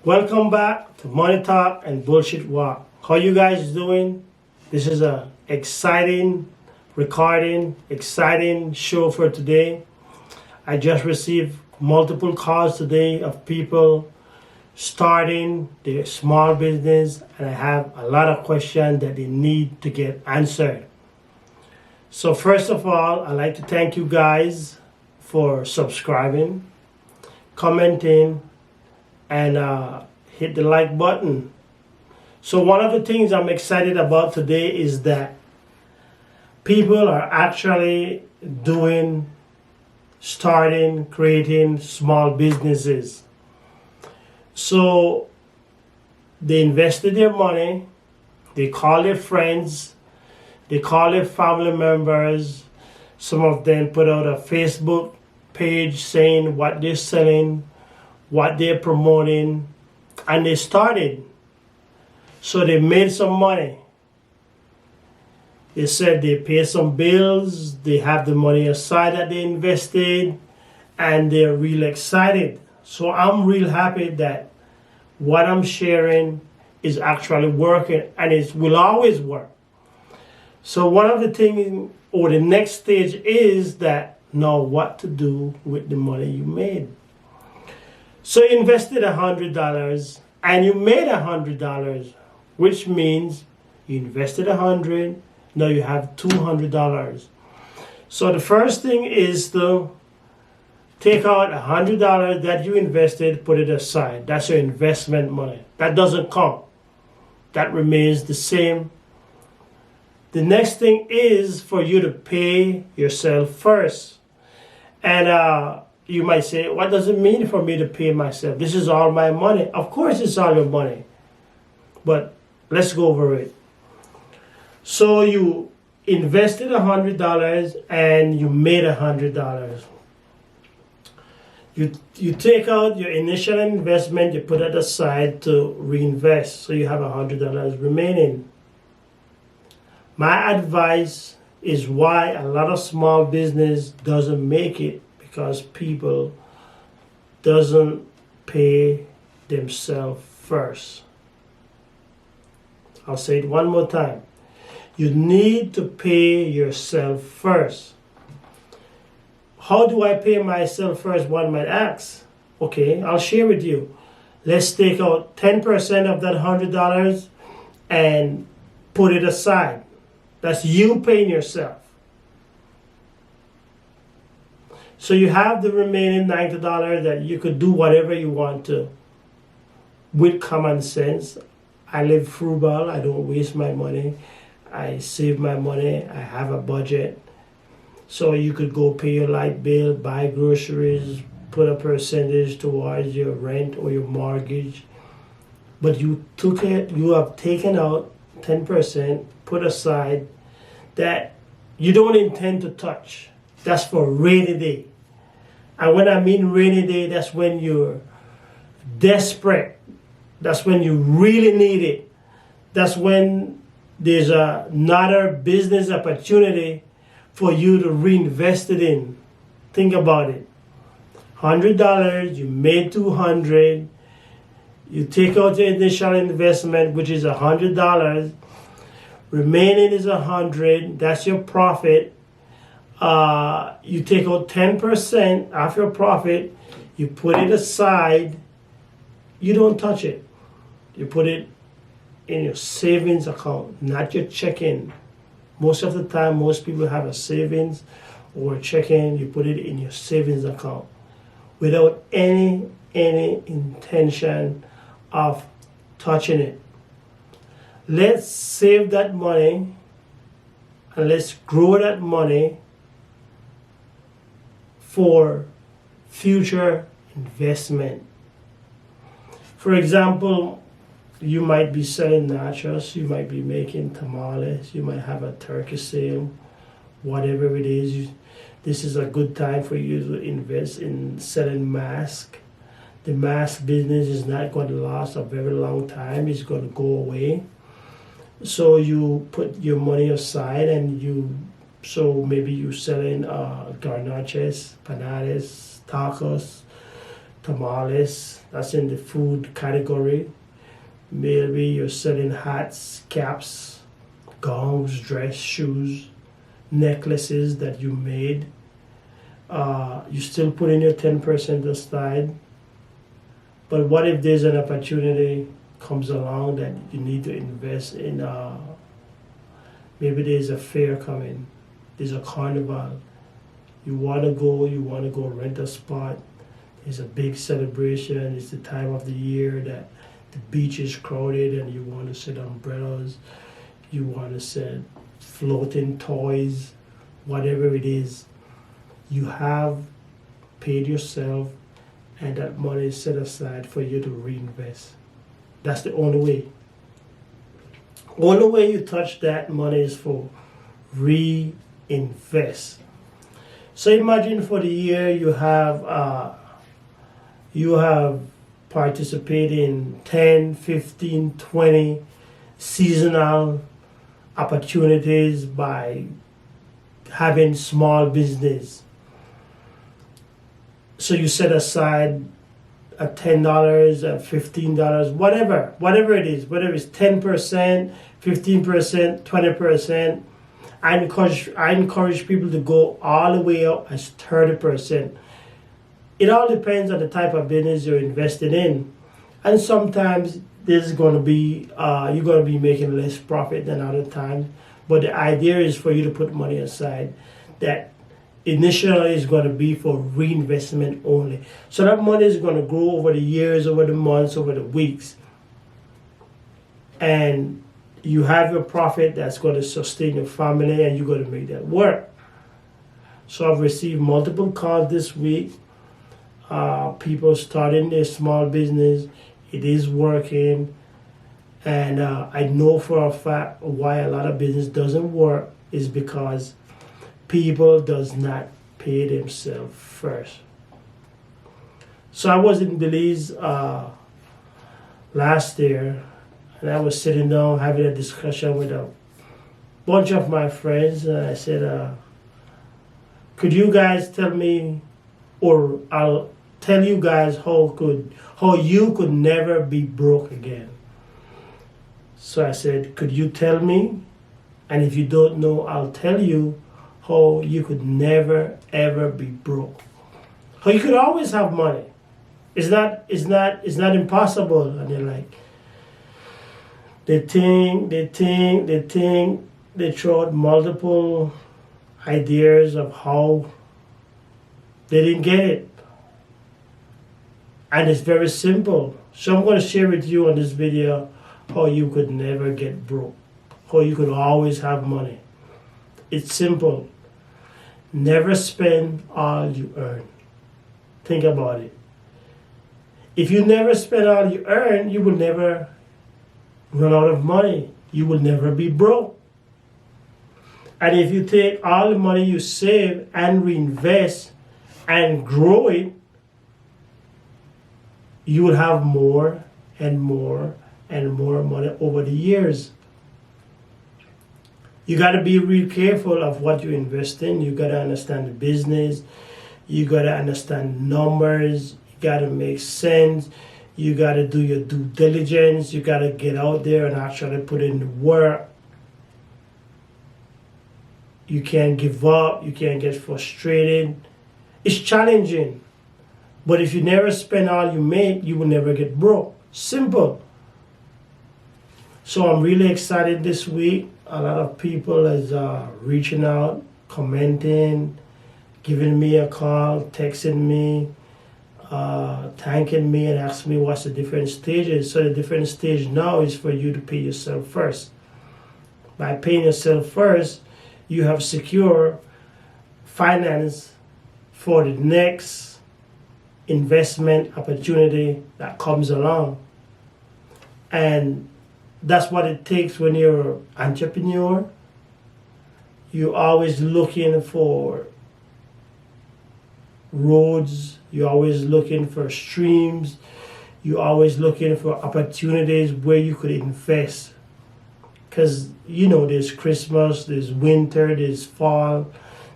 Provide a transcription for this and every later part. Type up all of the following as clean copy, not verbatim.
Welcome back to Money Talk and Bullshit Walk. How you guys doing? This is a exciting recording, exciting show for today. I just received multiple calls today of people starting their small business, and I have a lot of questions that they need to get answered. So first of all, I'd like to thank you guys for subscribing, commenting, and hit the like button. So one of the things I'm excited about today is that people are actually starting, creating small businesses. So they invested their money, they call their friends, they call their family members. Some of them put out a Facebook page saying what they're selling, what they're promoting, and they started. So they made some money. They said they paid some bills, they have the money aside that they invested, and they're real excited. So I'm real happy that what I'm sharing is actually working, and it will always work. So one of the things, or the next stage, is that know what to do with the money you made. So you invested $100 and you made $100, which means you invested $100, now you have $200. So the first thing is to take out $100 that you invested, put it aside. That's your investment money. That doesn't count. That remains the same. The next thing is for you to pay yourself first. And you might say, what does it mean for me to pay myself? This is all my money. Of course it's all your money. But let's go over it. So you invested $100 and you made $100. You take out your initial investment, you put it aside to reinvest. So you have $100 remaining. My advice is why a lot of small business doesn't make it, because people doesn't pay themselves first. I'll say it one more time. You need to pay yourself first. How do I pay myself first? One might ask. Okay, I'll share with you. Let's take out 10% of that $100 and put it aside. That's you paying yourself. So you have the remaining $90 that you could do whatever you want to with common sense. I live frugal. I don't waste my money. I save my money. I have a budget. So you could go pay your light bill, buy groceries, put a percentage towards your rent or your mortgage. But you have taken out 10%, put aside, that you don't intend to touch. That's for rainy day. And when I mean rainy day, that's when you're desperate. That's when you really need it. That's when there's another business opportunity for you to reinvest it in. Think about it. $100, you made $200. You take out your initial investment, which is $100. Remaining is $100. That's your profit. You take out 10% of your profit. You put it aside. You don't touch it. You put it in your savings account, not your checking. Most of the time, most people have a savings or a checking. You put it in your savings account without any intention of touching it. Let's save that money and let's grow that money for future investment. For example, you might be selling nachos, you might be making tamales, you might have a turkey sale, whatever it is. This is a good time for you to invest in selling masks. The mask business is not going to last a very long time. It's going to go away. So you put your money aside and maybe you're selling garnaches, panades, tamales, that's in the food category. Maybe you're selling hats, caps, gowns, dress, shoes, necklaces that you made. You still put in your 10% aside. But what if there's an opportunity comes along that you need to invest in? Maybe there's a fair coming, there's a carnival. You want to go rent a spot. It's a big celebration. It's the time of the year that the beach is crowded and you want to set umbrellas. You want to set floating toys, whatever it is. You have paid yourself and that money is set aside for you to reinvest. That's the only way. Only way you touch that money is for reinvest. So imagine for the year you have participated in 10, 15, 20 seasonal opportunities by having small business. So you set aside at $10, at $15, whatever it is, whether it's 10%, 15%, 20%. I encourage people to go all the way up as 30%. It all depends on the type of business you're invested in, and sometimes there's going to be you're going to be making less profit than other times. But the idea is for you to put money aside that initially is going to be for reinvestment only. So that money is going to grow over the years, over the months, over the weeks. And you have your profit that's going to sustain your family and you're going to make that work. So I've received multiple calls this week. People starting their small business. It is working. And I know for a fact why a lot of business doesn't work is because people does not pay themselves first. So I was in Belize last year, and I was sitting down having a discussion with a bunch of my friends, and I said, could you guys tell me, or I'll tell you guys how you could never be broke again. So I said, could you tell me? And if you don't know, I'll tell you how you could never ever be broke. How you could always have money. It's not impossible. And they're like, they throw out multiple ideas of how they didn't get it. And it's very simple. So I'm going to share with you on this video how you could never get broke. How you could always have money. It's simple. Never spend all you earn. Think about it. If you never spend all you earn, you will never run out of money. You will never be broke. And if you take all the money you save and reinvest and grow it, you will have more and more and more money over the years. You got to be real careful of what you invest in. You got to understand the business. You got to understand numbers. You got to make sense. You got to do your due diligence. You got to get out there and actually put in the work. You can't give up. You can't get frustrated. It's challenging. But if you never spend all you make, you will never get broke. Simple. So I'm really excited this week. A lot of people is reaching out, commenting, giving me a call, texting me, thanking me and asking me what's the different stages. So the different stage now is for you to pay yourself first. By paying yourself first, you have secure finance for the next investment opportunity that comes along. And that's what it takes when you're an entrepreneur. You're always looking for roads. You're always looking for streams. You're always looking for opportunities where you could invest. Because, there's Christmas, there's winter, there's fall,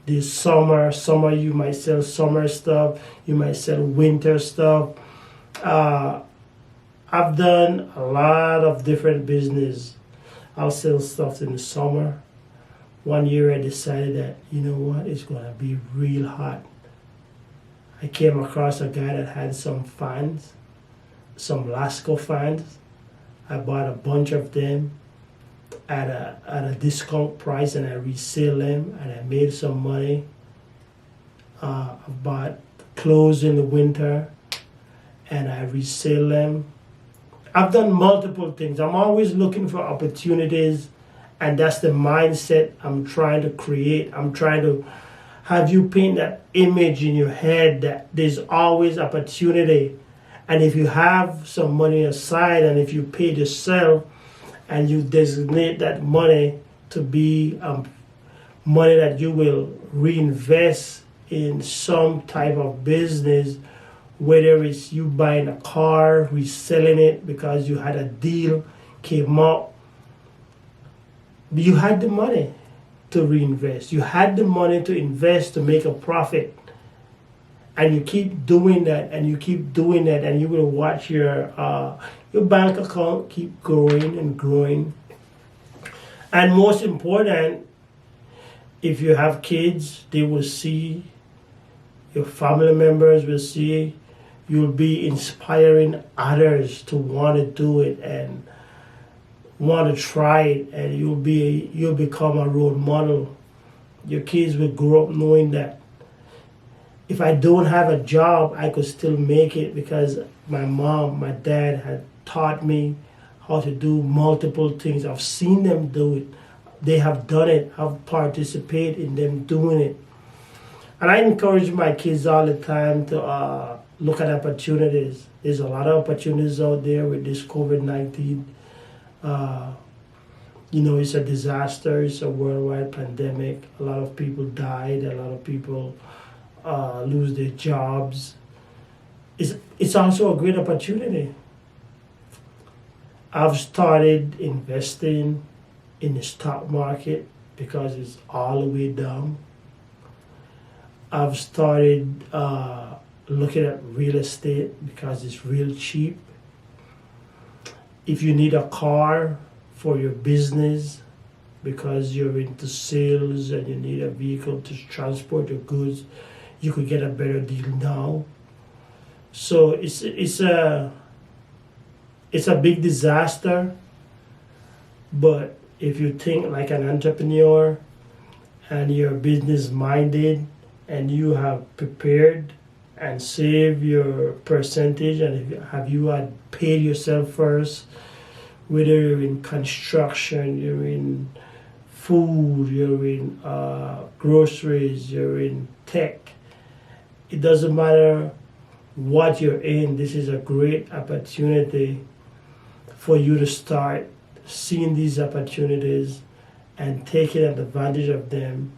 there's summer. Summer, you might sell summer stuff. You might sell winter stuff. Uh, I've done a lot of different business. I'll sell stuff in the summer. One year I decided that, you know what, it's gonna be real hot. I came across a guy that had some fans, some Lasco fans. I bought a bunch of them at a discount price and I resell them and I made some money. I bought clothes in the winter and I resell them. I've done multiple things. I'm always looking for opportunities, and that's the mindset I'm trying to create. I'm trying to have you paint that image in your head that there's always opportunity. And if you have some money aside and if you pay yourself and you designate that money to be money that you will reinvest in some type of business, whether it's you buying a car, reselling it because you had a deal came up, you had the money to reinvest. You had the money to invest to make a profit. And you keep doing that and you keep doing that and you will watch your bank account keep growing and growing. And most important, if you have kids, they will see, your family members will see, you'll be inspiring others to want to do it and want to try it, and you'll become a role model. Your kids will grow up knowing that if I don't have a job, I could still make it because my mom, my dad had taught me how to do multiple things. I've seen them do it. They have done it. I've participated in them doing it. And I encourage my kids all the time to look at opportunities. There's a lot of opportunities out there with this COVID-19. It's a disaster. It's a worldwide pandemic. A lot of people died. A lot of people lose their jobs. It's also a great opportunity. I've started investing in the stock market because it's all the way down. I've started looking at real estate because it's real cheap. If you need a car for your business because you're into sales and you need a vehicle to transport your goods, you could get a better deal now. So it's a big disaster, but if you think like an entrepreneur and you're business minded and you have prepared and save your percentage and have you had paid yourself first, whether you're in construction, you're in food, you're in groceries, you're in tech, it doesn't matter what you're in. This is a great opportunity for you to start seeing these opportunities and taking advantage of them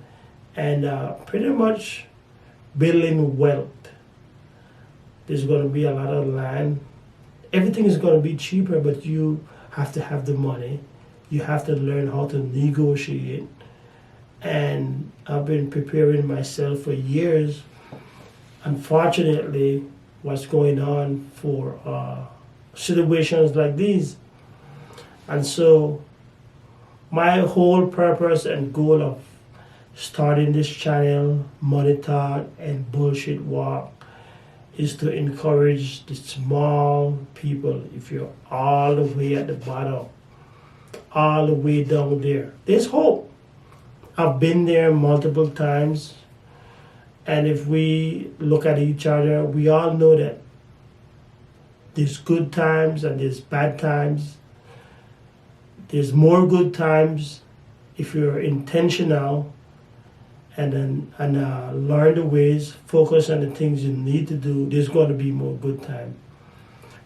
and pretty much building wealth. There's going to be a lot of land. Everything is going to be cheaper, but you have to have the money. You have to learn how to negotiate. And I've been preparing myself for years. Unfortunately, what's going on for situations like these. And so my whole purpose and goal of starting this channel, Money Talk and Bullshit Walk, is to encourage the small people. If you're all the way at the bottom, all the way down there, there's hope. I've been there multiple times. And if we look at each other, we all know that there's good times and there's bad times. There's more good times if you're intentional and learn the ways, focus on the things you need to do. There's going to be more good times.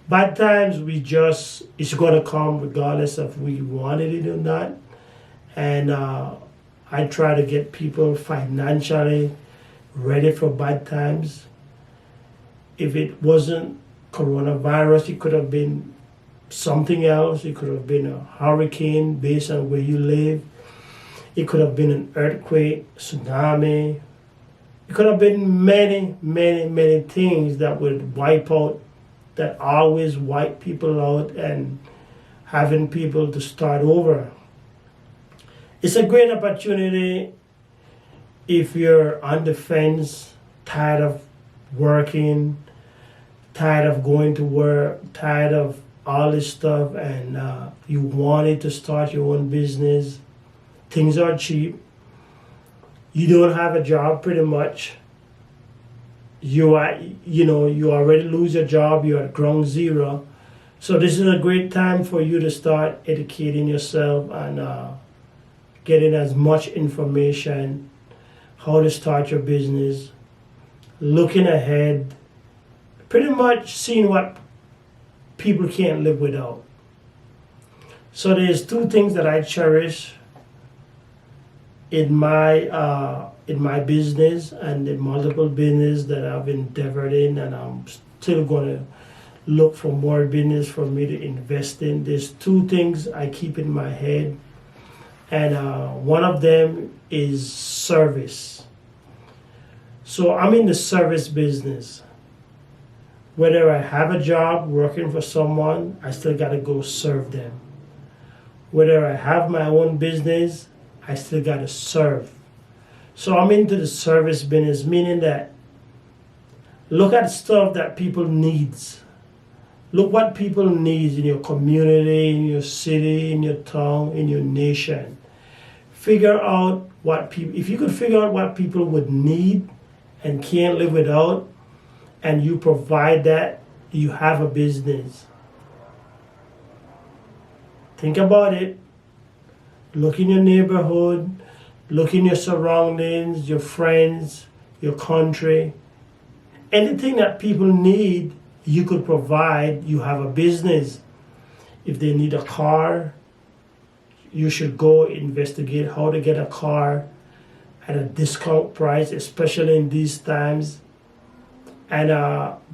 Bad times, it's going to come regardless of we wanted it or not. And I try to get people financially ready for bad times. If it wasn't coronavirus, it could have been something else. It could have been a hurricane based on where you live. It could have been an earthquake, tsunami. It could have been many, many, many things that would wipe out that always wipe people out and having people to start over. It's a great opportunity if you're on the fence, tired of working, tired of going to work, tired of all this stuff, and you wanted to start your own business. Things are cheap. You don't have a job pretty much. You already lose your job. You're at ground zero. So this is a great time for you to start educating yourself and getting as much information, how to start your business, looking ahead, pretty much seeing what people can't live without. So there's two things that I cherish in my business and the multiple business that I've endeavored in, and I'm still going to look for more business for me to invest in. There's two things I keep in my head, and one of them is service. So I'm in the service business. Whether I have a job working for someone, I still got to go serve them. Whether I have my own business, I still got to serve. So I'm into the service business, meaning that look at stuff that people needs. Look what people need in your community, in your city, in your town, in your nation. Figure out what people, if you could figure out what people would need and can't live without, and you provide that, you have a business. Think about it. Look in your neighborhood, look in your surroundings, your friends, your country. Anything that people need, you could provide, you have a business. If they need a car, you should go investigate how to get a car at a discount price, especially in these times, and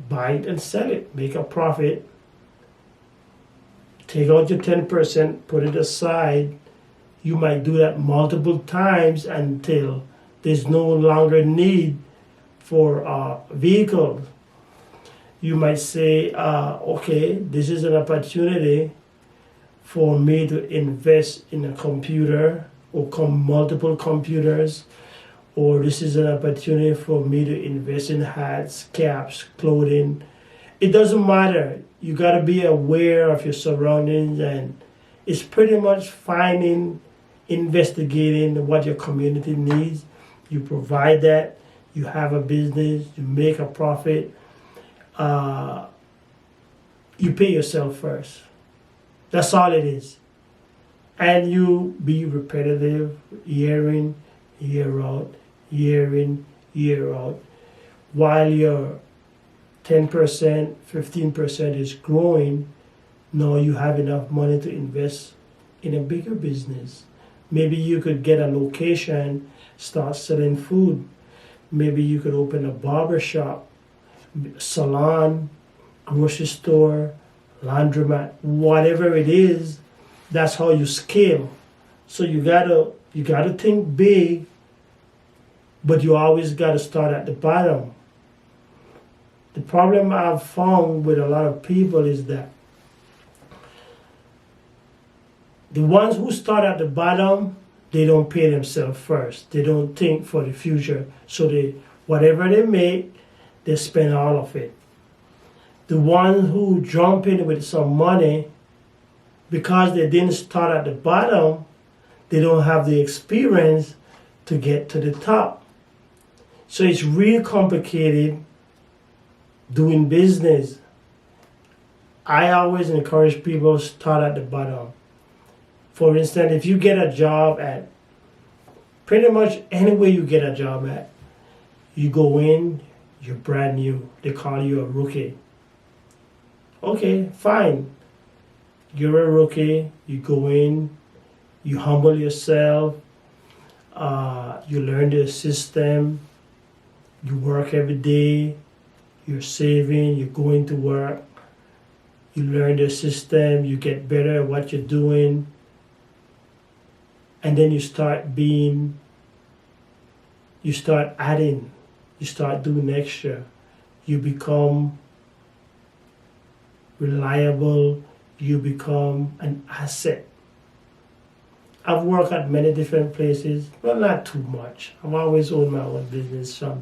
buy it and sell it, make a profit. Take out your 10%, put it aside. You might do that multiple times until there's no longer need for vehicles. You might say, okay, this is an opportunity for me to invest in a computer or multiple computers, or this is an opportunity for me to invest in hats, caps, clothing. It doesn't matter. You got to be aware of your surroundings, and it's pretty much investigating what your community needs. You provide that, you have a business, you make a profit, you pay yourself first. That's all it is. And you be repetitive, year in, year out, year in, year out, while your 10%, 15% is growing. Now you have enough money to invest in a bigger business. Maybe you could get a location, start selling food. Maybe you could open a barber shop, salon, grocery store, laundromat, whatever it is. That's how you scale. So you gotta think big, but you always gotta start at the bottom. The problem I've found with a lot of people is that the ones who start at the bottom, they don't pay themselves first. They don't think for the future. So whatever they make, they spend all of it. The ones who jump in with some money, because they didn't start at the bottom, they don't have the experience to get to the top. So it's real complicated doing business. I always encourage people to start at the bottom. For instance, if you get a job at pretty much anywhere you get a job at, you go in, you're brand new. They call you a rookie. Okay, fine. You're a rookie. You go in, you humble yourself, you learn the system, you work every day, you're saving, you're going to work, you learn the system, you get better at what you're doing, and then you start adding, you start doing extra. You become reliable, you become an asset. I've worked at many different places, but not too much. I've always owned my own business from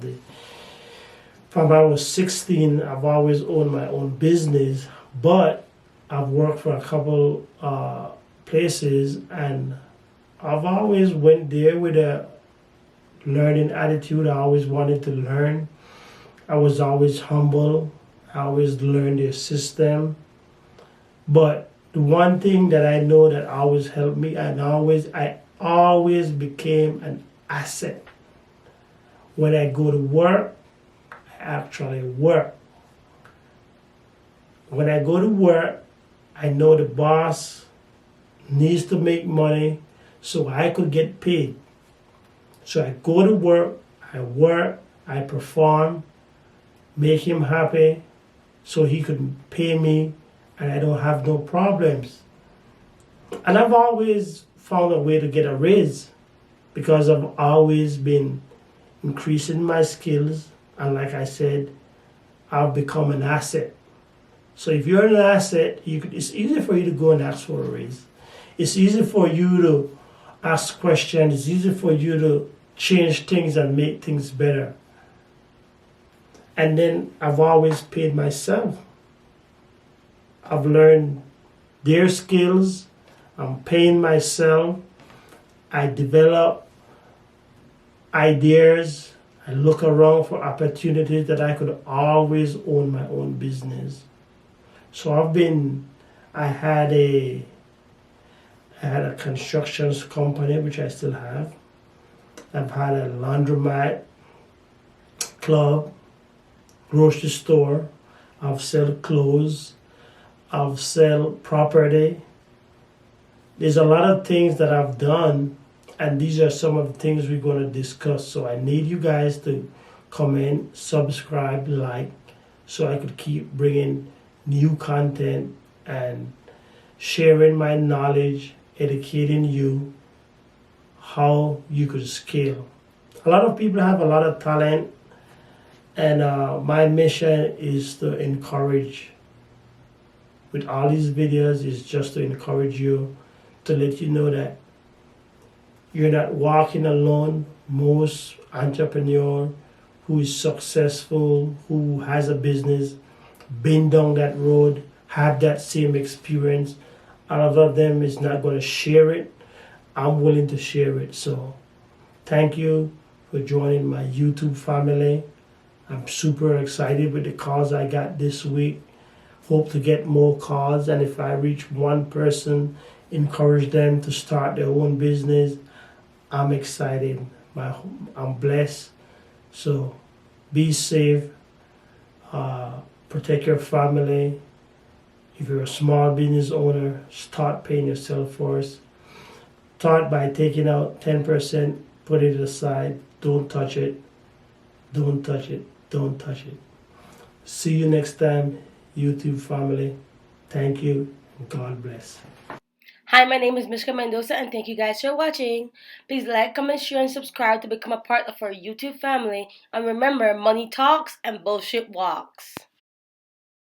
I was 16. I've always owned my own business, but I've worked for a couple places, and I've always went there with a learning attitude. I always wanted to learn. I was always humble. I always learned their system. But the one thing that I know that always helped me, and I always became an asset. When I go to work, I actually work. When I go to work, I know the boss needs to make money so I could get paid. So I go to work, I perform, make him happy so he could pay me and I don't have no problems. And I've always found a way to get a raise because I've always been increasing my skills, and like I said, I've become an asset. So if you're an asset, it's easy for you to go and ask for a raise. It's easy for you to ask questions. It's easy for you to change things and make things better. And then I've always paid myself. I've learned their skills. I'm paying myself. I develop ideas. I look around for opportunities that I could always own my own business. So I had a construction company, which I still have. I've had a laundromat, club, grocery store. I've sell clothes. I've sell property. There's a lot of things that I've done, and these are some of the things we're going to discuss. So I need you guys to comment, subscribe, like, so I could keep bringing new content and sharing my knowledge, educating you how you could scale. A lot of people have a lot of talent, and my mission is to encourage. With all these videos, is just to encourage you, to let you know that you're not walking alone. Most entrepreneur who is successful, who has a business, been down that road, have that same experience. A lot of them is not going to share it. I'm willing to share it. So thank you for joining my YouTube family. I'm super excited with the calls I got this week. Hope to get more calls, and if I reach one person, encourage them to start their own business, I'm excited. I'm blessed. So be safe. Protect your family. If you're a small business owner, start paying yourself first. Start by taking out 10%, put it aside. Don't touch it. Don't touch it. Don't touch it. See you next time, YouTube family. Thank you, and God bless. Hi, my name is Mishka Mendoza, and thank you guys for watching. Please like, comment, share, and subscribe to become a part of our YouTube family. And remember, money talks and bullshit walks.